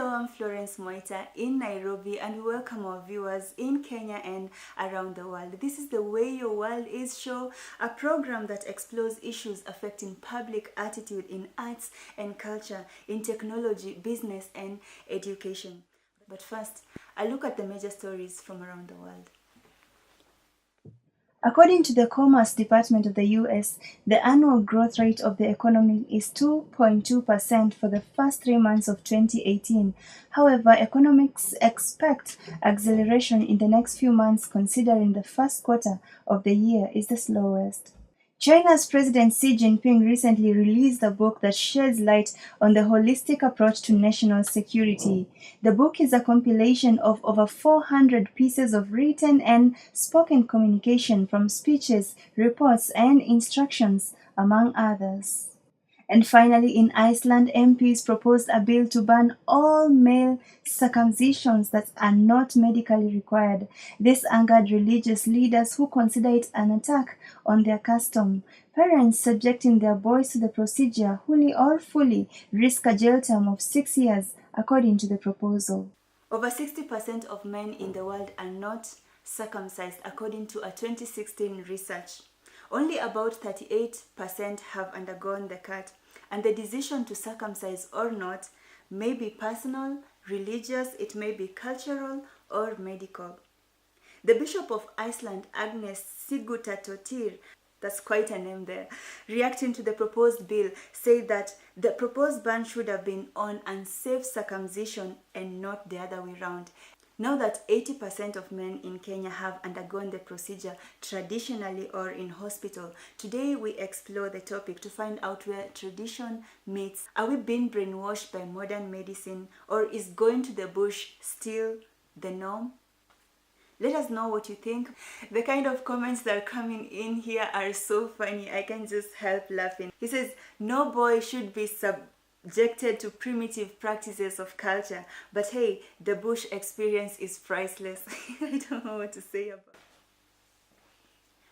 Hello, I'm Florence Mwaita in Nairobi, and we welcome our viewers in Kenya and around the world. This is The Way Your World Is show, a program that explores issues affecting public attitude in arts and culture, in technology, business, and education. But first, a look at the major stories from around the world. According to the Commerce Department of the US, the annual growth rate of the economy is 2.2% for the first 3 months of 2018. However, economists expect acceleration in the next few months, considering the first quarter of the year is the slowest. China's President Xi Jinping recently released a book that sheds light on the holistic approach to national security. The book is a compilation of over 400 pieces of written and spoken communication from speeches, reports, and instructions, among others. And finally, in Iceland, MPs proposed a bill to ban all male circumcisions that are not medically required. This angered religious leaders who consider it an attack on their custom. Parents subjecting their boys to the procedure, wholly or fully, risk a jail term of 6 years, according to the proposal. Over 60% of men in the world are not circumcised, according to a 2016 research. Only about 38% have undergone the cut, and the decision to circumcise or not may be personal, religious, it may be cultural or medical. The Bishop of Iceland, Agnes Sigurðardóttir, that's quite a name there, reacting to the proposed bill, said that the proposed ban should have been on unsafe circumcision and not the other way around. Now that 80% of men in Kenya have undergone the procedure traditionally or in hospital, today we explore the topic to find out where tradition meets. Are we being brainwashed by modern medicine, or is going to the bush still the norm? Let us know what you think. The kind of comments that are coming in here are so funny, I can just help laughing. He says, no boy should be subjected to primitive practices of culture, but hey, the bush experience is priceless. I don't know what to say about it.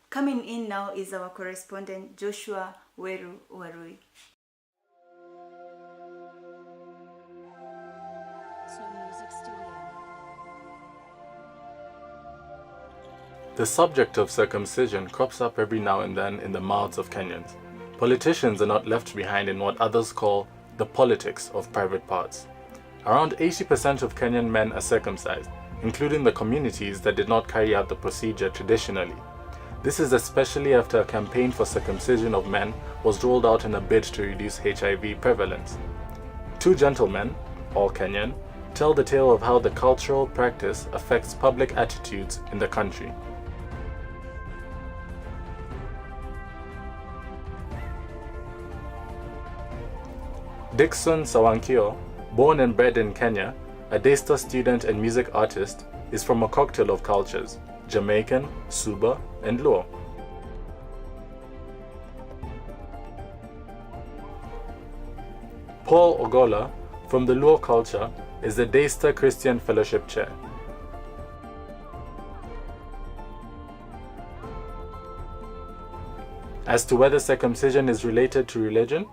Coming in now is our correspondent Joshua Weru Warui. The subject of circumcision crops up every now and then in the mouths of Kenyans. Politicians are not left behind in what others call the politics of private parts. Around 80% of Kenyan men are circumcised, including the communities that did not carry out the procedure traditionally. This is especially after a campaign for circumcision of men was rolled out in a bid to reduce HIV prevalence. Two gentlemen, all Kenyan, tell the tale of how the cultural practice affects public attitudes in the country. Dickson Sawankio, born and bred in Kenya, a Daystar student and music artist, is from a cocktail of cultures: Jamaican, Suba, and Luo. Paul Ogola, from the Luo culture, is the Daystar Christian Fellowship Chair. As to whether circumcision is related to religion,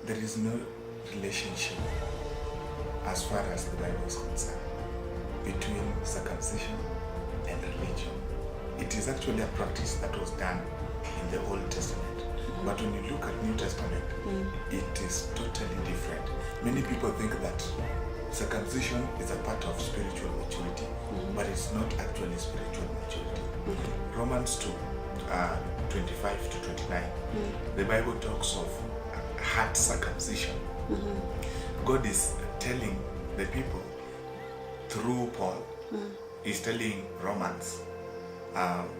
there is no relationship, as far as the Bible is concerned, between circumcision and religion. It is actually a practice that was done in the Old Testament. But when you look at New Testament, it is totally different. Many people think that circumcision is a part of spiritual maturity, but it's not actually spiritual maturity. Romans 2, 25 to 29, the Bible talks of heart circumcision. God is telling the people through Paul, he's telling Romans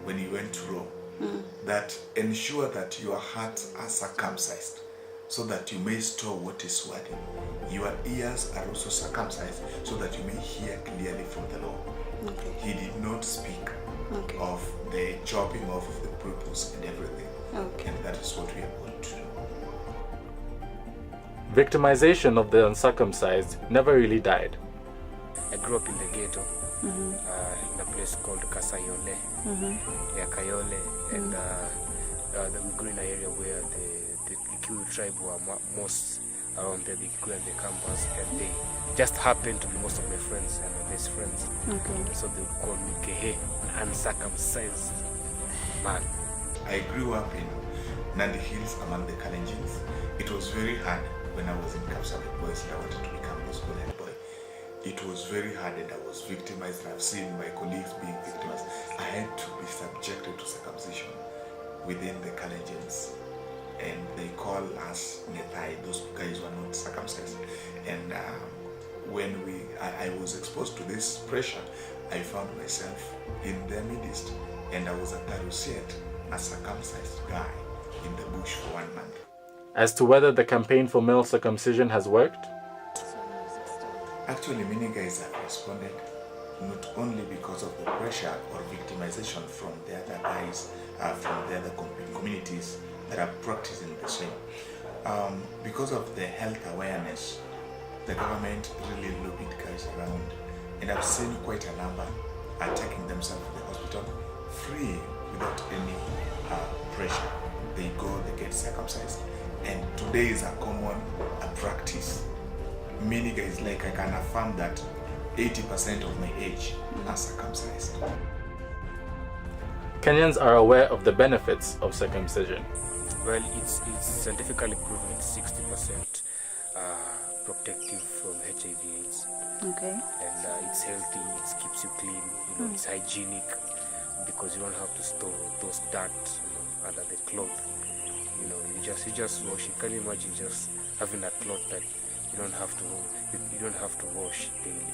when he went to Rome, that ensure that your hearts are circumcised so that you may store what is worthy. Your ears are also circumcised so that you may hear clearly from the Lord. He did not speak of the chopping off of the purpose and everything. And that is what we are going to do. Victimization of the uncircumcised never really died. I grew up in the ghetto, in a place called Kasayole, Kayole, and the Mgrina area where the Kikuyu tribe were most around there, the Kikuyu and the Kambas, and they just happen to be most of my friends and my best friends. Okay. And so they would call me Kehe, an uncircumcised man. I grew up in Nandi Hills among the Kalenjins. It was very hard when I was in Kapsabet Boys and I wanted to become a school head boy. It was very hard and I was victimized. I've seen my colleagues being victimized. I had to be subjected to circumcision within the Kalenjins. And they call us Nethai, those guys who are not circumcised. And when I was exposed to this pressure, I found myself in their midst, and I was at Tarusiet, a circumcised guy in the bush for 1 month. As to whether the campaign for male circumcision has worked? Actually, many guys have responded, not only because of the pressure or victimization from the other guys, from the other communities that are practicing the same. Because of the health awareness, the government really lobbied guys around, and I've seen quite a number are taking themselves to the hospital free without any pressure. They go, they get circumcised, and today is a common practice. Many guys, like I can affirm that 80% of my age are circumcised. Kenyans are aware of the benefits of circumcision. Well, it's scientifically proven it's 60% protective from HIV/AIDS. Okay. And it's healthy, it keeps you clean, it's hygienic because you don't have to store those dirt under the cloth. You just wash it. Can you imagine just having a cloth that you don't have to wash daily?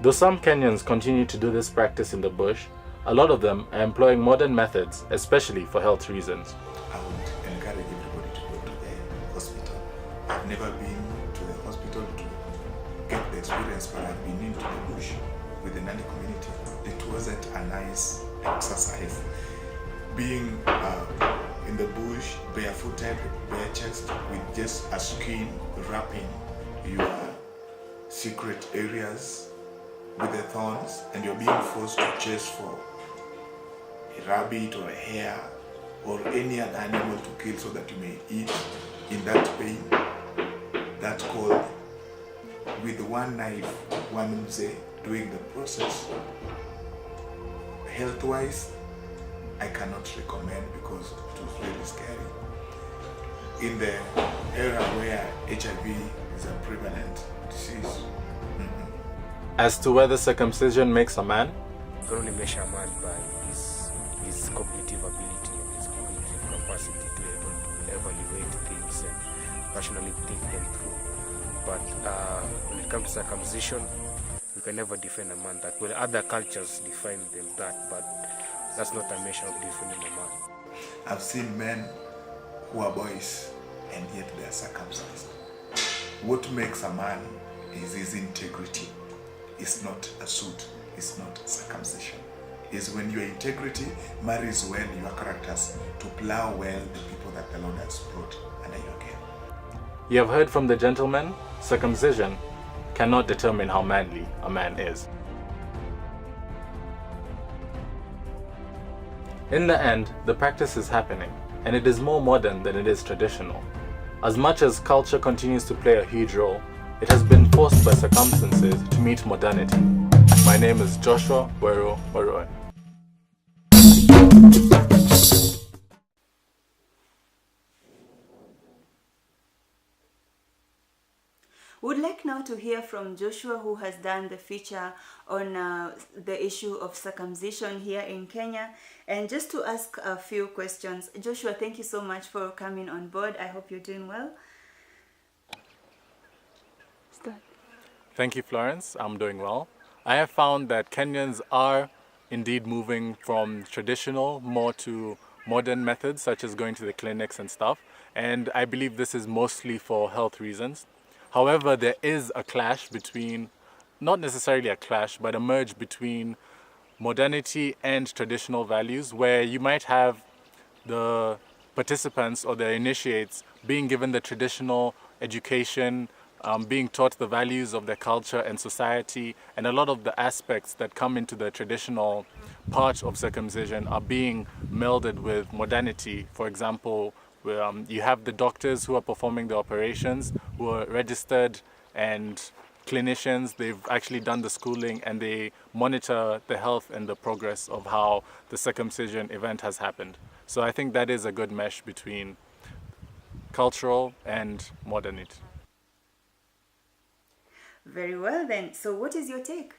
Though some Kenyans continue to do this practice in the bush, a lot of them are employing modern methods, especially for health reasons. I would encourage everybody to go to the hospital. I've never been to the hospital to get the experience, but I've been into the bush with the Nandi community. It wasn't a nice exercise. Being in the bush, barefooted, bare chest, with just a skin wrapping your secret areas with the thorns, and you're being forced to chase for a rabbit or a hare or any other animal to kill so that you may eat in that pain, that cold, with one knife, one mzee doing the process. Health-wise, I cannot recommend because it was really scary. In the era where HIV is a prevalent disease. As to whether circumcision makes a man? You can only measure a man by his cognitive ability, his cognitive capacity to be able to evaluate things and rationally think them through. But when it comes to circumcision, you can never define a man that well. Other cultures define them that, but that's not a measure of defining a man. I've seen men who are boys and yet they are circumcised. What makes a man is his integrity. It's not a suit, it's not circumcision. It's when your integrity marries well your characters to plow well the people that the Lord has brought under your care. You have heard from the gentleman, circumcision cannot determine how manly a man is. In the end, the practice is happening, and it is more modern than it is traditional. As much as culture continues to play a huge role, it has been forced by circumstances to meet modernity. My name is Joshua Wero Waroe. Would like now to hear from Joshua, who has done the feature on the issue of circumcision here in Kenya. And just to ask a few questions. Joshua, thank you so much for coming on board. I hope you're doing well. Start. Thank you, Florence. I'm doing well. I have found that Kenyans are indeed moving from traditional more to modern methods, such as going to the clinics and stuff. And I believe this is mostly for health reasons. However, there is a clash between, not necessarily a clash, but a merge between modernity and traditional values, where you might have the participants or the initiates being given the traditional education, being taught the values of their culture and society, and a lot of the aspects that come into the traditional part of circumcision are being melded with modernity. For example, where you have the doctors who are performing the operations, who are registered, and clinicians. They've actually done the schooling, and they monitor the health and the progress of how the circumcision event has happened. So I think that is a good mesh between cultural and modernity. Very well then. So what is your take?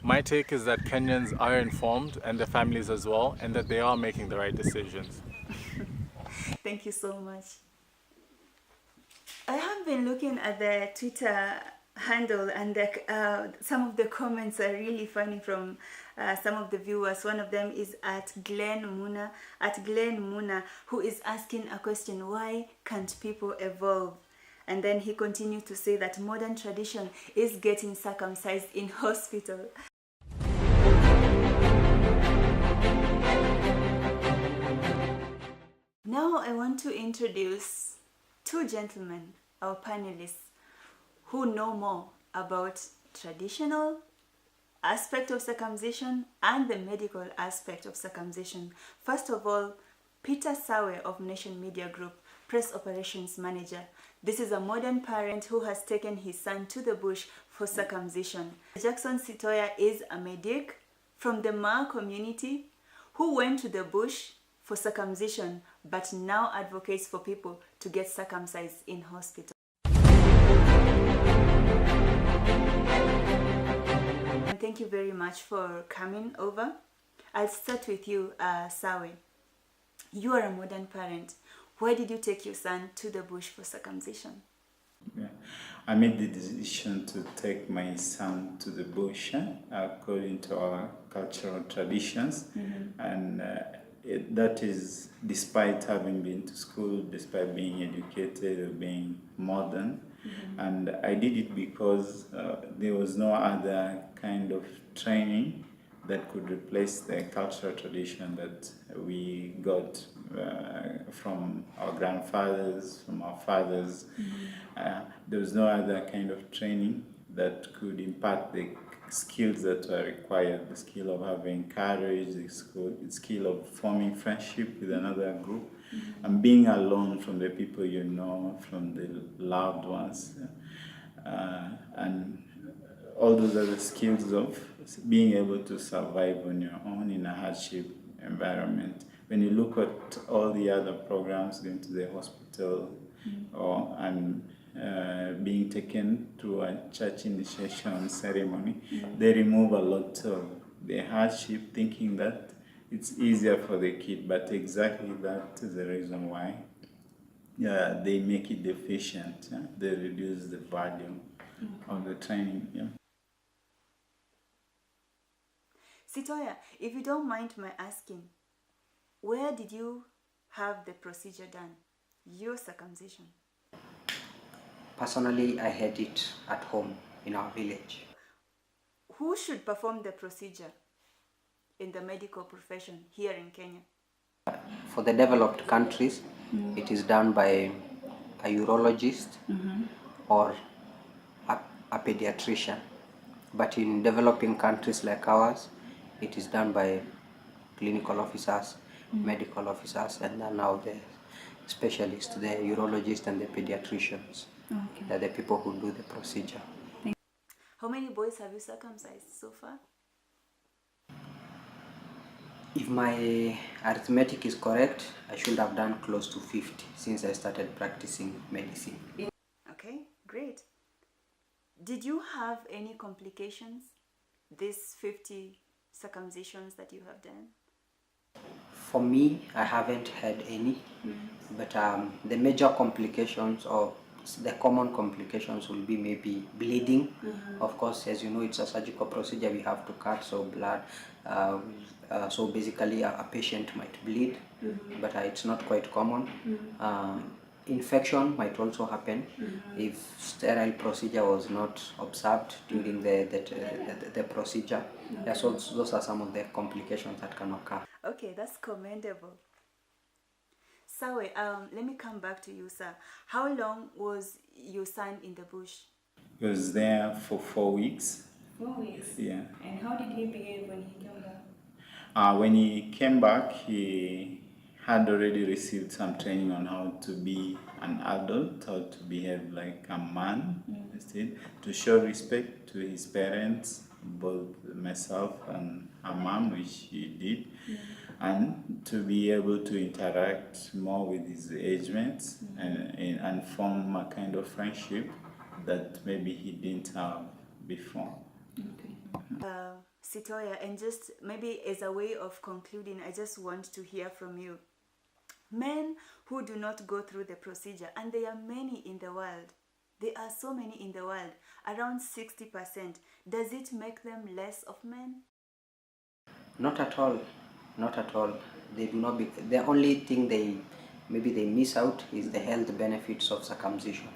My take is that Kenyans are informed, and their families as well, and that they are making the right decisions. Thank you so much. I have been looking at the Twitter handle, and some of the comments are really funny from some of the viewers. One of them is at Glenn Muna, who is asking a question: why can't people evolve? And then he continued to say that modern tradition is getting circumcised in hospital. Now I want to introduce two gentlemen, our panelists, who know more about traditional aspect of circumcision and the medical aspect of circumcision. First of all, Peter Sawe of Nation Media Group, Press Operations Manager. This is a modern parent who has taken his son to the bush for circumcision. Jackson Sitoya is a medic from the Ma community who went to the bush for circumcision but now advocates for people to get circumcised in hospital. And thank you very much for coming over. I'll start with you, Sawe. You are a modern parent. Why did you take your son to the bush for circumcision? Yeah. I made the decision to take my son to the bush according to our cultural traditions, and that is despite having been to school, despite being educated or being modern. And I did it because there was no other kind of training that could replace the cultural tradition that we got from our grandfathers, from our fathers. There was no other kind of training that could impart the skills that are required, the skill of having courage, the skill of forming friendship with another group, and being alone from the people you know, from the loved ones, and all those other skills of being able to survive on your own in a hardship environment. When you look at all the other programs, going to the hospital and being taken to a church initiation ceremony, they remove a lot of the hardship, thinking that it's easier for the kid, but exactly that is the reason why they make it deficient. They reduce the value of the training. Sitoya, if you don't mind my asking, where did you have the procedure done, your circumcision? Personally, I had it at home in our village. Who should perform the procedure in the medical profession here in Kenya? For the developed countries, it is done by a urologist or a pediatrician. But in developing countries like ours, it is done by clinical officers, medical officers, and then now the specialists, the urologists and the pediatricians. Okay. They're the people who do the procedure. How many boys have you circumcised so far? If my arithmetic is correct, I should have done close to 50 since I started practicing medicine. Okay, great. Did you have any complications, these 50 circumcisions that you have done? For me, I haven't had any, but the major complications or the common complications will be maybe bleeding. Of course, as you know, it's a surgical procedure, we have to cut, so blood. So basically a patient might bleed, but it's not quite common. Infection might also happen if sterile procedure was not observed during the procedure. Yeah, so those are some of the complications that can occur. Okay, that's commendable. Sawe, let me come back to you, sir. How long was your son in the bush? He was there for 4 weeks. 4 weeks? Yeah. And how did he behave when he came back? When he came back, he had already received some training on how to be an adult, how to behave like a man, instead, to show respect to his parents, both myself and her mom, which he did, and to be able to interact more with his age mates and form a kind of friendship that maybe he didn't have before. Sitoya, and just maybe as a way of concluding, I just want to hear from you. Men who do not go through the procedure, and there are many in the world, there are so many in the world, around 60%, does it make them less of men? Not at all. Not at all. They do not be. The only thing they miss out is the health benefits of circumcision.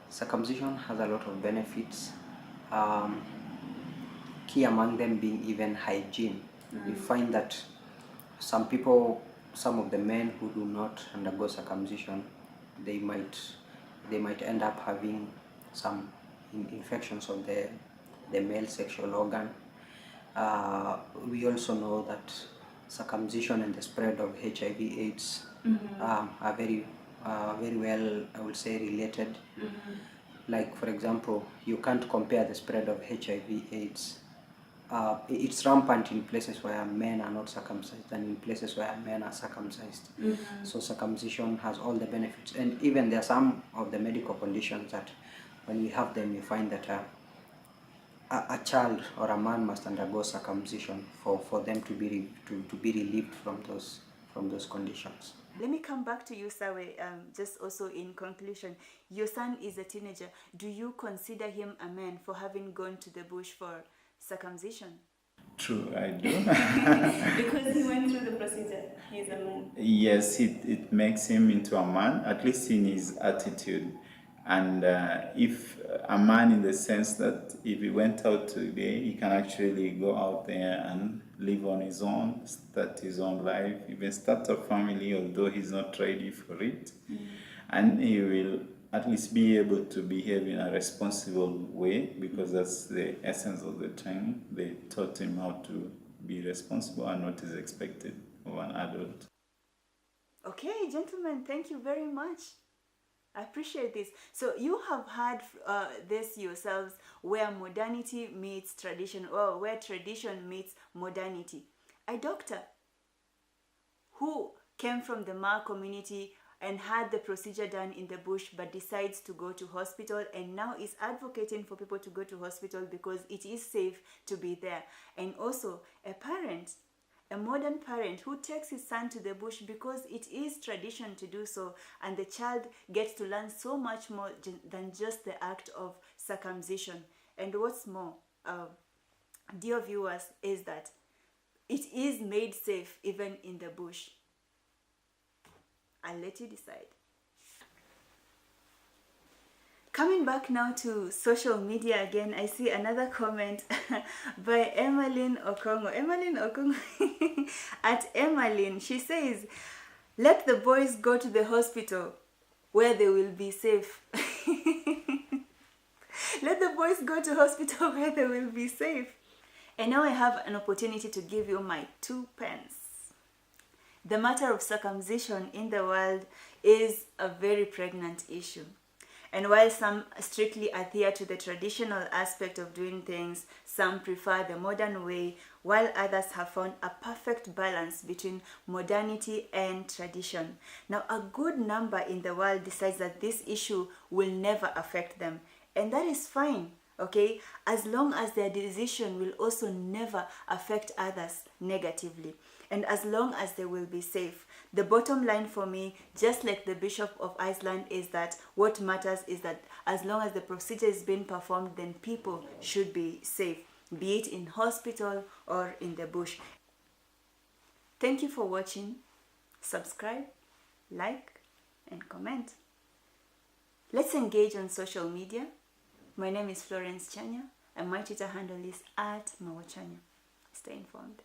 Circumcision has a lot of benefits. Key among them being even hygiene. You find that some of the men who do not undergo circumcision, they might end up having some infections of the male sexual organ. We also know that circumcision and the spread of HIV/AIDS are very well, I would say, related. Like, for example, you can't compare the spread of HIV/AIDS. It's rampant in places where men are not circumcised and in places where men are circumcised. So circumcision has all the benefits, and even there are some of the medical conditions that when we have them, you find that a child or a man must undergo circumcision for them to be relieved from those conditions. Let me come back to you, Sawe, just also in conclusion. Your son is a teenager. Do you consider him a man for having gone to the bush for circumcision? True, I do. Because he went through the procedure, he's a man. Yes, it makes him into a man, at least in his attitude. And if a man, in the sense that if he went out today, he can actually go out there and live on his own, start his own life, even start a family, although he's not ready for it. And he will at least be able to behave in a responsible way, because that's the essence of the training. They taught him how to be responsible and what is expected of an adult. Okay, gentlemen, thank you very much. I appreciate this. So you have had this yourselves, where modernity meets tradition, or where tradition meets modernity. A doctor who came from the Ma community and had the procedure done in the bush, but decides to go to hospital, and now is advocating for people to go to hospital because it is safe to be there. And also a parent, a modern parent who takes his son to the bush because it is tradition to do so, and the child gets to learn so much more than just the act of circumcision. And what's more, dear viewers, is that it is made safe even in the bush. I'll let you decide. Coming back now to social media again, I see another comment by Emmeline Okongo. Emmeline Okongo at Emmeline, she says, let the boys go to the hospital where they will be safe. Let the boys go to hospital where they will be safe. And now I have an opportunity to give you my 2 pence. The matter of circumcision in the world is a very pregnant issue. And while some strictly adhere to the traditional aspect of doing things, some prefer the modern way, while others have found a perfect balance between modernity and tradition. Now, a good number in the world decides that this issue will never affect them. And that is fine, okay? As long as their decision will also never affect others negatively. And as long as they will be safe. The bottom line for me, just like the Bishop of Iceland, is that what matters is that as long as the procedure is being performed, then people should be safe, be it in hospital or in the bush. Thank you for watching. Subscribe, like, and comment. Let's engage on social media. My name is Florence Chanya, and my Twitter handle is @Mawachanya. Stay informed.